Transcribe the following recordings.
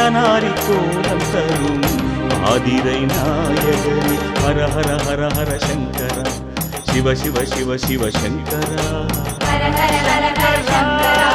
அர்த்தநாரி கோலம் தரும் ஆதிரை நாயகனே ஹர ஹர ஹர ஹர சங்கரா சிவ சிவ சிவ சிவ சங்கரா ஹர ஹர ஹர ஹர சங்கரா.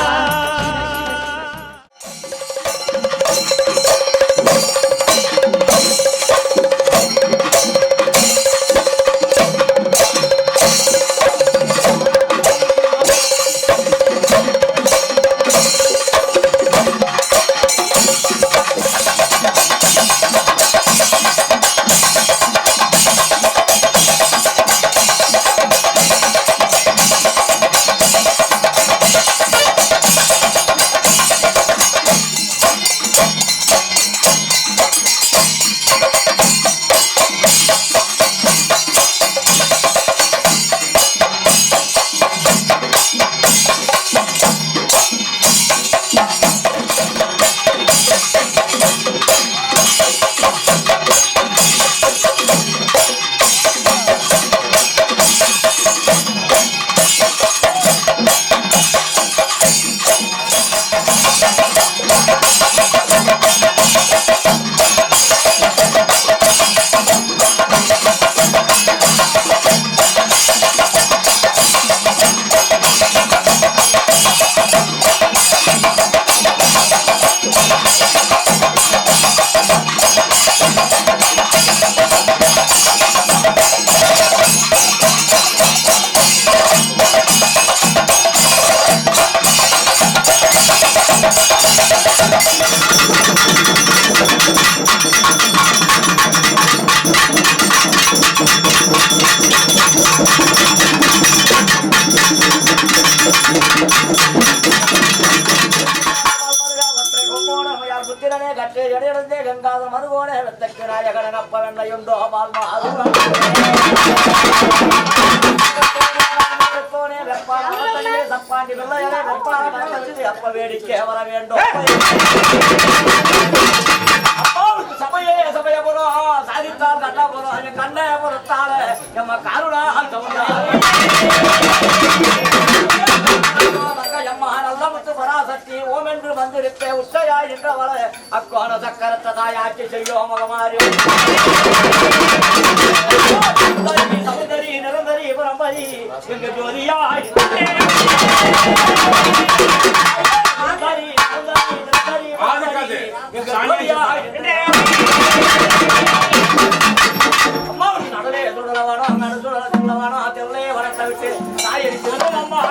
வேடிக்கை வர வேண்டும் சபையே சபைய போறோம் சாதித்தால் கண்ணா போறோம் கண்ணே பொறுத்தால நம்ம கருணா நல்ல முத்து பராசக்தி ஓம் என்று வந்திருப்பே உச்சையாய் நின்றவள அக்கோண சக்கரத்தை தாயாட்சி செய்யும் மகமாரி சௌந்தரி நிரந்தரி பரம்பரி எங்க ஜோதியாய் நடலே சுடலவானோ சுடலவானோ தெருளே வளர்த்த விட்டு தாயடி சொல்லும் அம்மா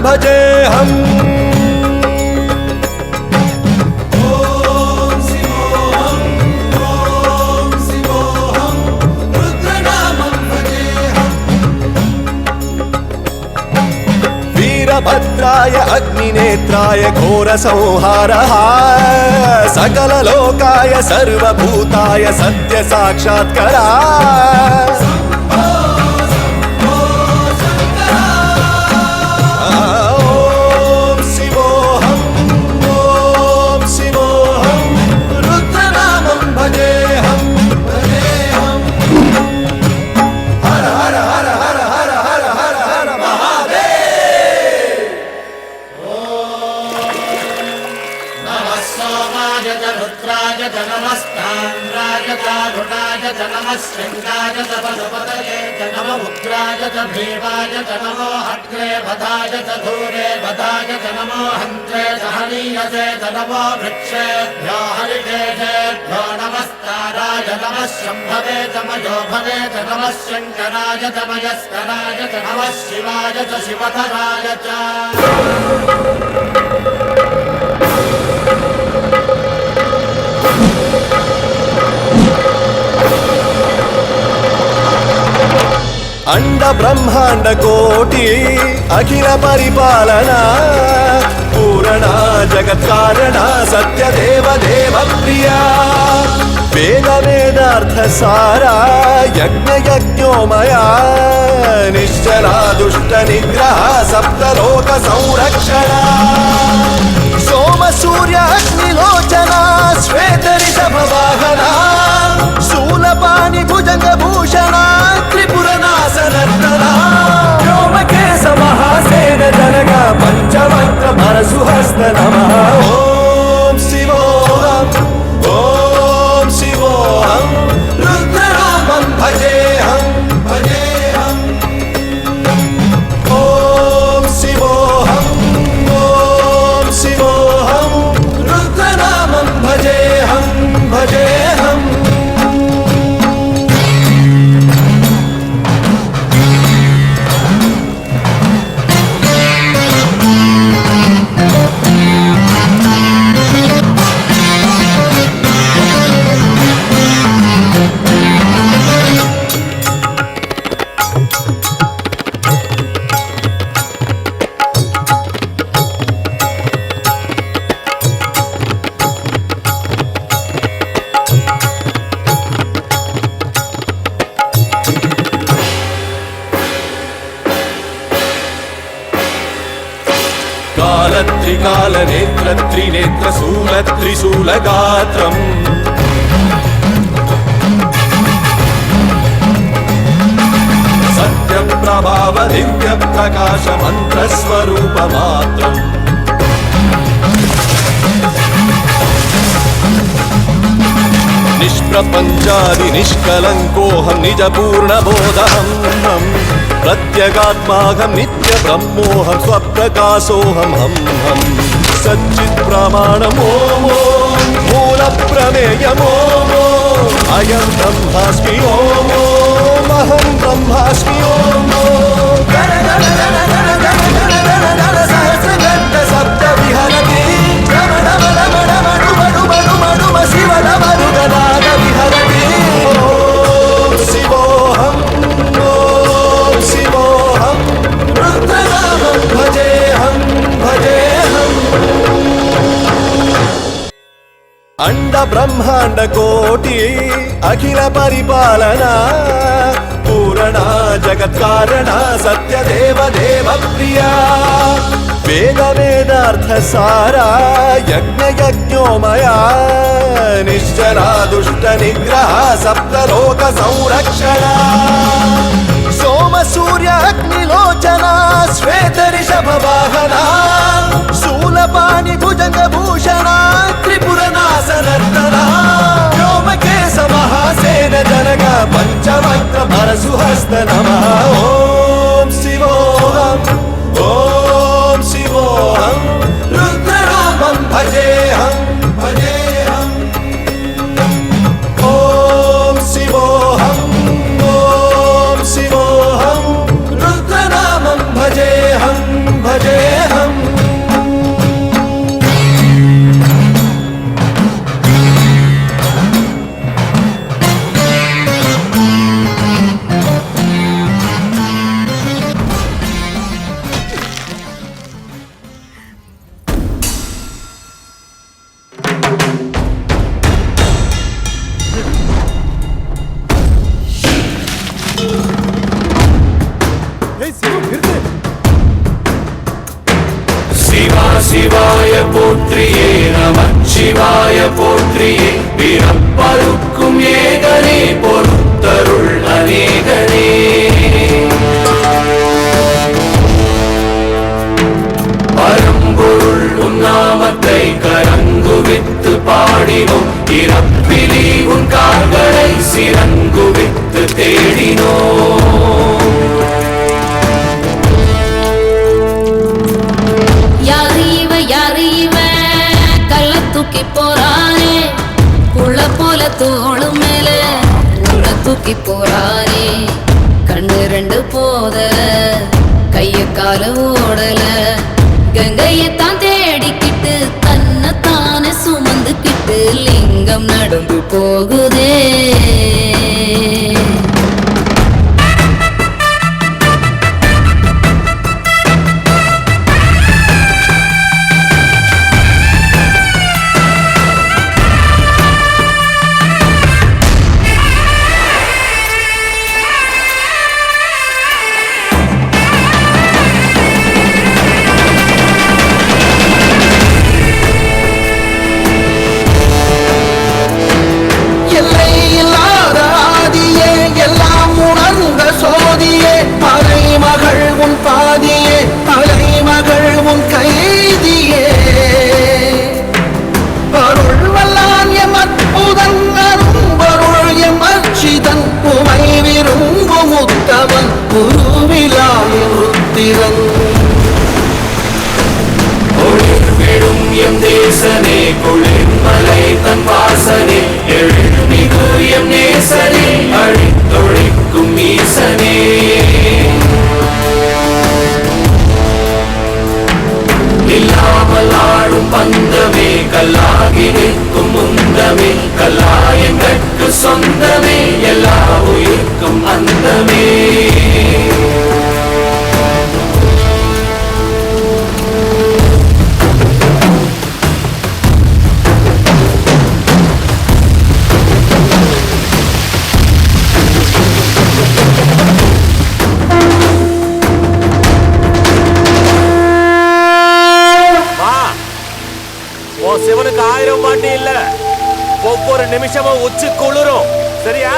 भजेहम् वीरभद्राय अग्निनेत्राय घोरसंहारः सकललोकाय सर्वभूताय सत्यसाक्षात्करा हर हर हर हर हर हर हर हर हर महादेव। च नमः शृङ्गाय च पशुपतये च नम उग्राय च भीमाय च नमो हग्रे वधाय च धूरे वधाय च नमो हन्त्रे च हनीयसे च नमो वृक्षेभ्यो हरिकेशेभ्यो नमस्काराय नमः शम्भवे च मयोभवे च नमः शङ्कराय च मयस्कराय च नमः शिवाय च शिवधराय च अंड ब्रह्मांड कोटि अखिल परिपालना पूरणा जगत्कारणा सत्य देव देव प्रिया वेद वेदार्थ सारा यज्ञ यज्ञोमया निश्चला दुष्ट निग्रह सप्तलोक संरक्षणा सोम सूर्य अग्निलोचना श्वेत ऋषभ वाहना शूलपाणि भुजंग भूषणा त्रिपुरनाशनर्दना व्योमकेश महासेन जनगा पंचवक्त्र परशुहस्त नमः ओम शिवोऽहम् ओम शिवोऽहम् रुद्रनामं भजेऽहम् भजेऽहम् ओम शिवोऽहम् ओम शिवोऽहम् रुद्रनामं भजेऽहम् भजेऽहम् काल नेत्र त्रिनेत्र शूल त्रिशूल गात्रम् सत्य प्रभाव दिव्य प्रकाश मंत्र स्वरूप मात्रम् निष्प्रपंचादि निष्कलंकोऽहं निज पूर्ण बोधहं प्रत्यगात्माहं नित्य ब्रह्मोऽहं स्वप्रकाशोऽहं हम सच्चित् प्रमाणम् ओम मूल प्रमेयम् ओम अयं ब्रह्मास्मि ओम अहं ब्रह्मास्मि ओम गण गण गण गण गण गण गण गण सहस्रघट्ट शब्द विहरति रमण रमण रमण मणु मणु मणु शिव रमणु गणाद विहरति ओम शिवोऽहम् ओम शिवोऽहम् रुद्रनामं भजेऽहं भजेऽहम् अंड ब्रह्मांड कोटि अखिल परिपालना पूरणा जगत्कारणा सत्य देव देव प्रिया वेद वेदार्थ सारा यज्ञ यज्ञोमया निश्चला दुष्ट निग्रह सप्तलोक संरक्षणा सोम सूर्य अग्निलोचना श्वेत ऋषभ वाहना शूलपाणि भुजंग भूषणा त्रिपुरनाशनर्दना व्योमकेश महासेन जनगा पंचवक्त्र परशुहस्त नमः ओम शिवोऽहम् ओम शिवोऽहम् रुद्रनामं भजेऽहम् भजेऽहम् ओम शिवोऽहम् ओम शिवोऽहम् रुद्रनामं भजेऽहम् भजेऽहम् शिवाय पोत्रिये नमः शिवाय पोत्रिये பிறப்பருக்கும் ஏகனே பொறுத்தருள் அநேகனே பரம்பொருள் உன்னாமத்தை கரங்குவித்து பாடினோம் இறப்பிலி உன் கால்களை சிறங்கு தூக்கி போறானே. கண்ணு ரெண்டு போதல, கைய கால ஓடல, கங்கையத்தான் தேடிக்கிட்டு தன்னைத்தானே சுமந்துக்கிட்டு லிங்கம் நடந்து போகுதே. நேசனே குளிர்மலை தன் வாசனே எழுமிகு எம் நேசனே அழித்தொழிக்கும் ஈசனே. இல்லாமல் ஆடும் பந்தமே கல்லாகி நிற்கும் முந்தமே கல்லாயங்கட்கு சொந்தமே எல்லா உயிர்க்கும் அந்தமே. சிவனுக்கு 1000 பாட்டு இல்ல, ஒவ்வொரு நிமிஷமும் உச்சி குளிரும். சரியா?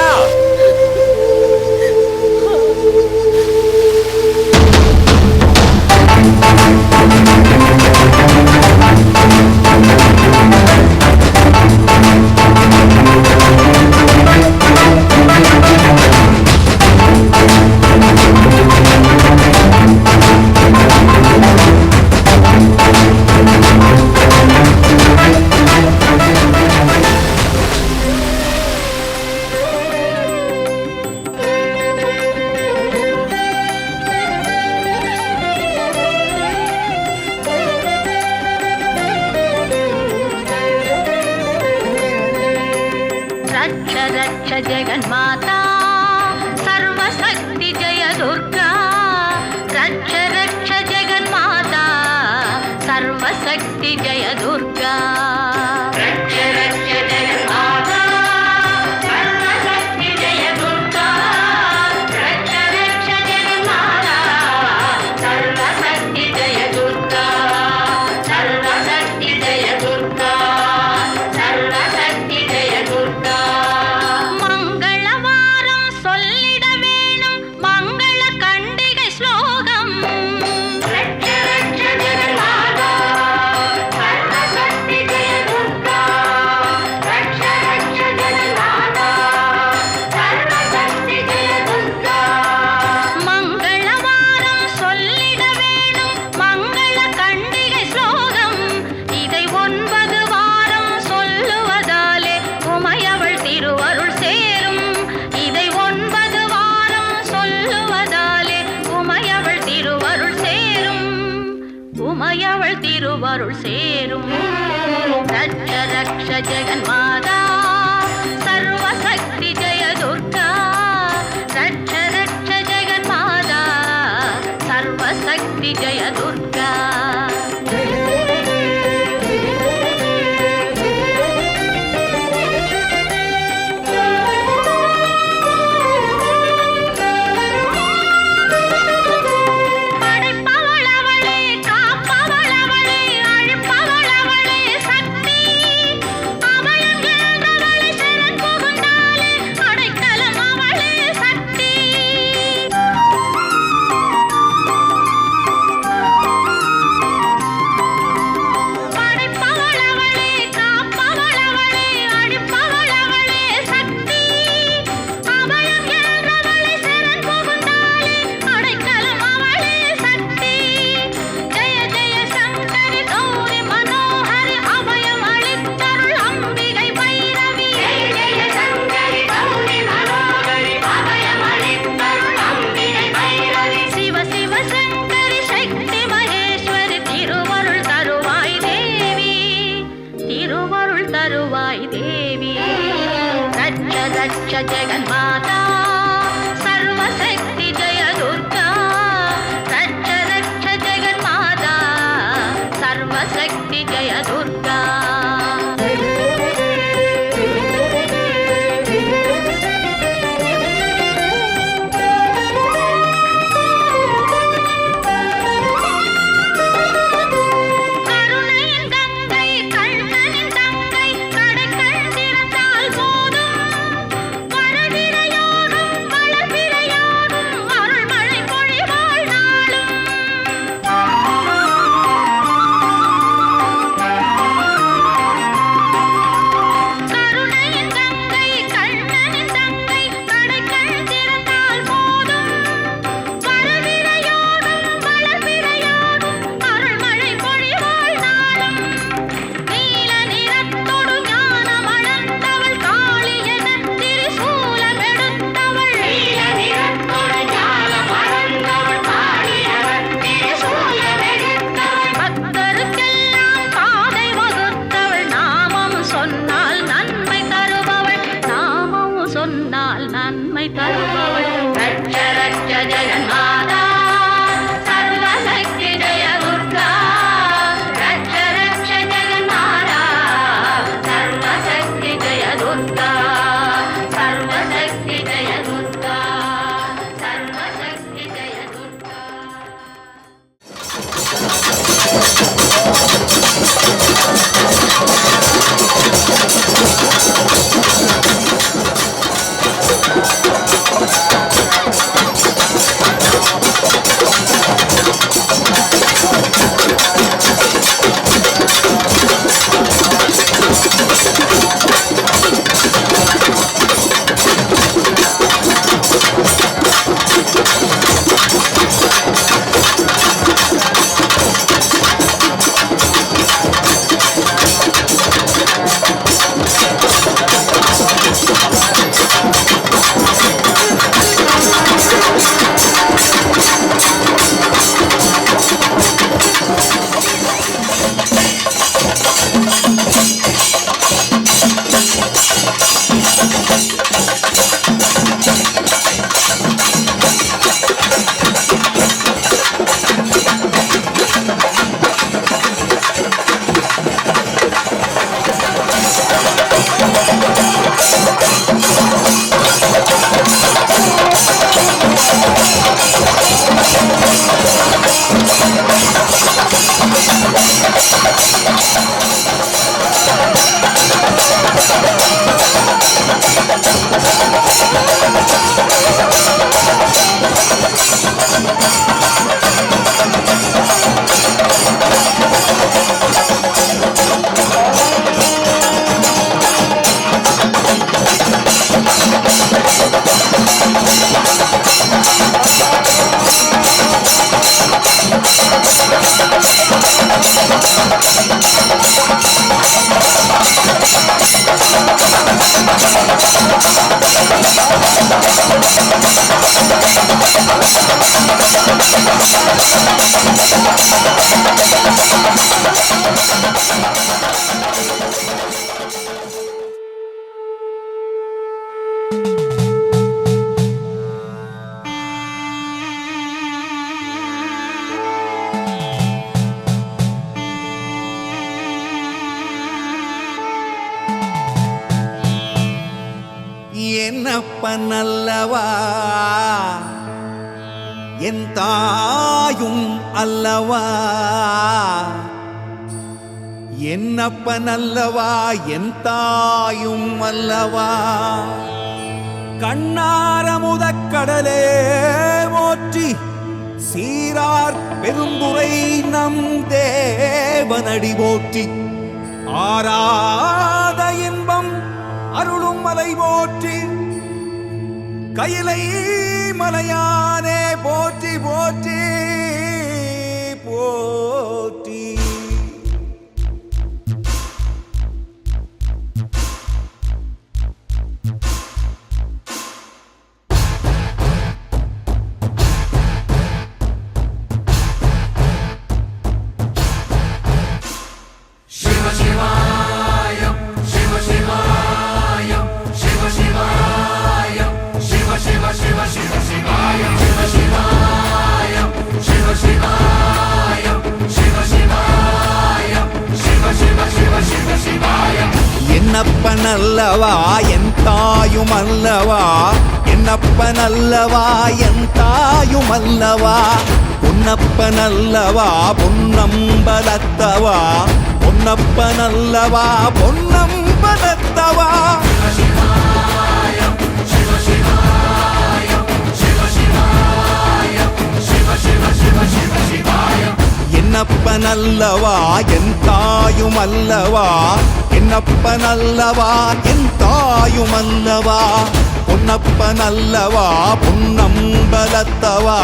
जगन्माता सर्वशक्ति जय दुर्गा रक्ष रक्ष जगन्माता सर्वशक्ति जय दुर्गा रक्ष रक्ष जगन्माता सर्वशक्ति जय दुर्गा रक्ष रक्ष जगन्माता सर्वशक्ति जय दुर्गा सर्वशक्ति जय दुर्गा सर्वशक्ति जय दुर्गा திருவருள் சேரும் ரட்ச ரக்ஷ ஜெகன்மாதா சர்வசக்தி ஜெய துர்கா ரட்ச ரக்ஷ ஜெகன்மாதா சர்வசக்தி ஜெய துர்கா जगन्माता सर्वशक्ति जय दुर्गा रक्ष रक्ष जगन्माता सर्वशक्ति जय दुर्गा என்னப்பனல்லவா என் தாயும் அல்லவா என்னப்பனல்லவா என் தாயும் அல்லவா கண்ணாரமுதக்கடலே போற்றி சீரார் பெருந்துரை நம் தேவனடி போற்றி ஆராத இன்பம் அருளும் மலை போற்றி கையிலை மலையானே போற்றி போற்றி போற்றி शिव शिवाय शिव शिवाय शिव शिवाय என்னப்பனல்லவா என் தாயுமல்லவா, என்னப்பனல்லவா என் தாயுமல்லவா, பொன்னப்பனல்லவா பொன்னம்பலத்தவா, பொன்னப்பனல்லவா பொன்னம்பலத்தவா. என்னப்பனல்லவா என் தாயுமல்லவா, என்னப்பனல்லவா என் தாயுமல்லவா, பொன்னப்பனல்லவா பொன்னம்பலத்தவா,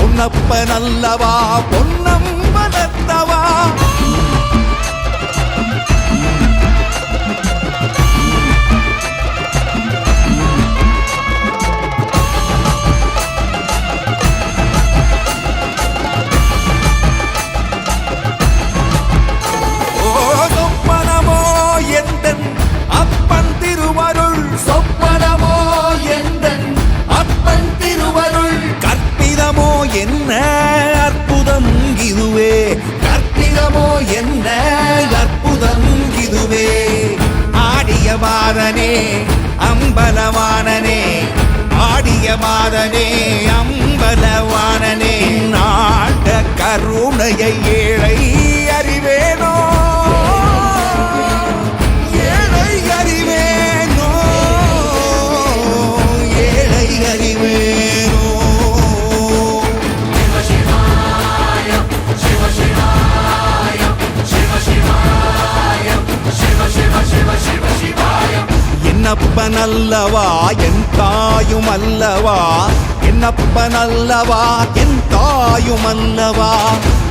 பொன்னப்பனல்லவா பொன்னம்பலத்தவா. அப்பன் திருவருள் சொப்பனமோ எந்தன் அப்பன் திருவருள், கற்பிதமோ என்ன அற்புதம் இதுவே, கற்பிதமோ என்ன அற்புதம் இதுவே. ஆடிய மாதனே அம்பலவானனே, ஆடிய மாதனே அம்பலவானனே, நாட கருணையை ஏழை அறிவேனோ, என்னப்பனல்லவா என் தாயுமல்லவா, என்னப்பனல்லவா என் தாயுமல்லவா,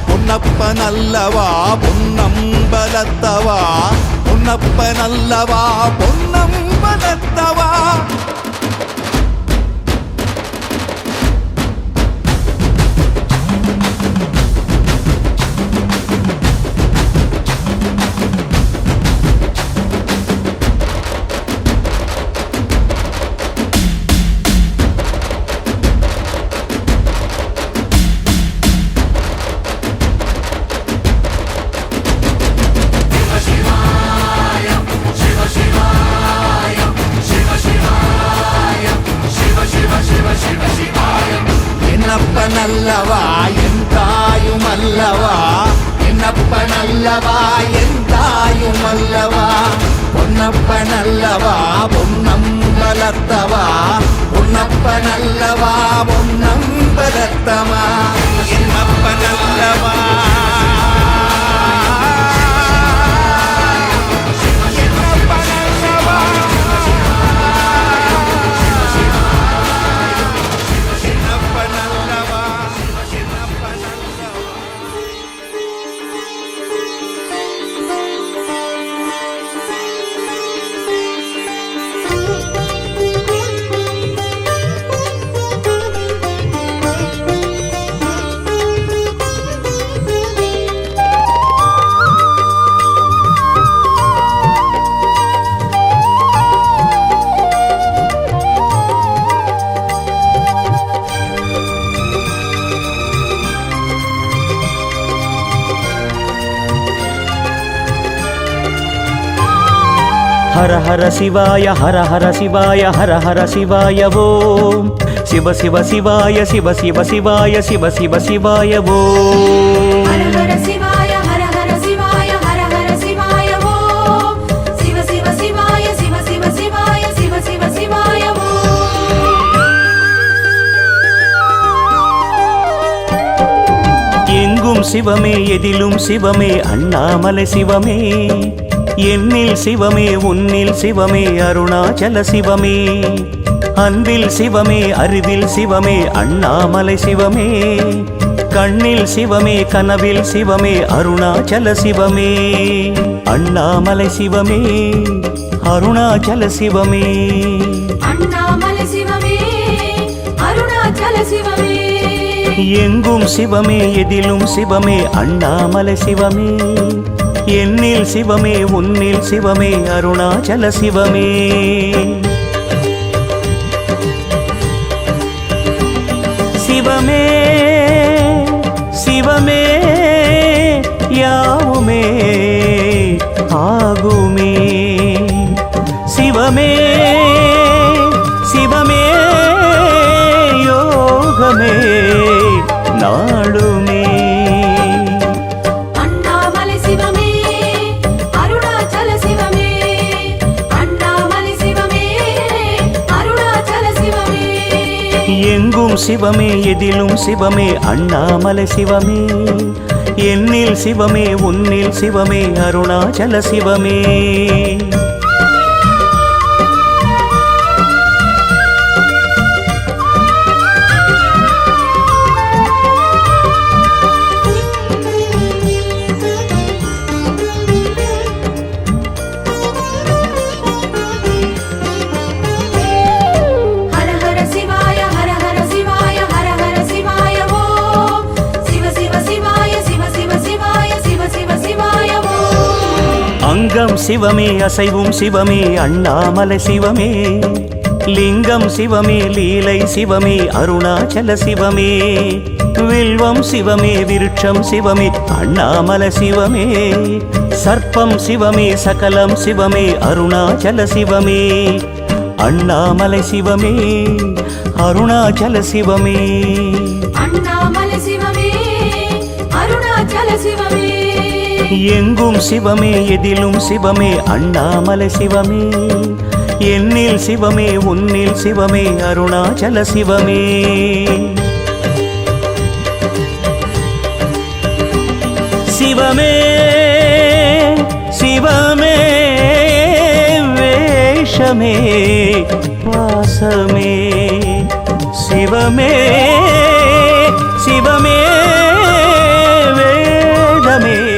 பொன்னப்பனல்லவா பொன்னம்பலத்தவா, பொன்னப்பனல்லவா பொன்னம்பலத்தவா. என்னப்பனல்லவா என் தாயுமல்லவா, என்னப்பனல்லவா என் தாயுமல்லவா, பொன்னப்பனல்லவா பொன்னம்பலத்தவா, பொன்னப்பனல்லவா பொன்னம்பலத்தவா. என்னப்பனல்லவா ஹர ஹர சிவாய ஹர ஹர சிவாய ஹர ஹர சிவாய ஓம், சிவ சிவ சிவாய சிவ சிவ சிவாய சிவ சிவ சிவாய ஓம். ஹர ஹர சிவாய ஹர ஹர சிவாய ஹர ஹர சிவாய ஓம், சிவ சிவ சிவாய சிவ சிவ சிவாய சிவ சிவ சிவாய ஓம். எங்கும் சிவமே எதிலும் சிவமே அண்ணாமலை சிவமே, எண்ணில் சிவமே உன்னில் சிவமே அருணாச்சல சிவமே, அன்பில் சிவமே அறிவில் சிவமே அண்ணாமலை சிவமே, கண்ணில் சிவமே கனவில் சிவமே அருணாச்சல சிவமே, அண்ணாமலை சிவமே அருணாச்சல சிவமே, அண்ணாமலை சிவமே அருணாச்சல சிவமே. எங்கும் சிவமே எதிலும் சிவமே அண்ணாமலை சிவமே, எண்ணில் சிவமே உன்னில் சிவமே அருணாச்சல சிவமே. சிவமே சிவமே யாவுமே ஆகுமே, சிவமே எதிலும் சிவமே அண்ணாமலை சிவமே என்னில் சிவமே உன்னில் சிவமே அருணாச்சல சிவமே ஹர ஹர சிவாய ஹர ஹர சிவாய ஹர ஹர சிவாய ஓம் சிவ சிவ சிவாய சிவ சிவ சிவாய சிவ சிவ சிவாய ஓம் அங்கம் சிவமே அசைவும் சிவமே அண்ணாமலை சிவமே லிங்கம் சிவமே லீலை சிவமே அருணாச்சல சிவமே வில்வம் சிவமே விருட்சம் சிவமே அண்ணாமலை சிவமே சர்ப்பம் சிவமே சகலம் சிவமே அருணாச்சல சிவமே அண்ணாமலை சிவமே அருணாச்சல சிவமே அண்ணாமலை சிவமே அருணாச்சல சிவமே எங்கும் சிவமே எதிலும் சிவமே அண்ணாமலை சிவமே என்னில் சிவமே உன்னில் சிவமே அருணாச்சல சிவமே சிவமே சிவமே வேஷமே வாசமே சிவமே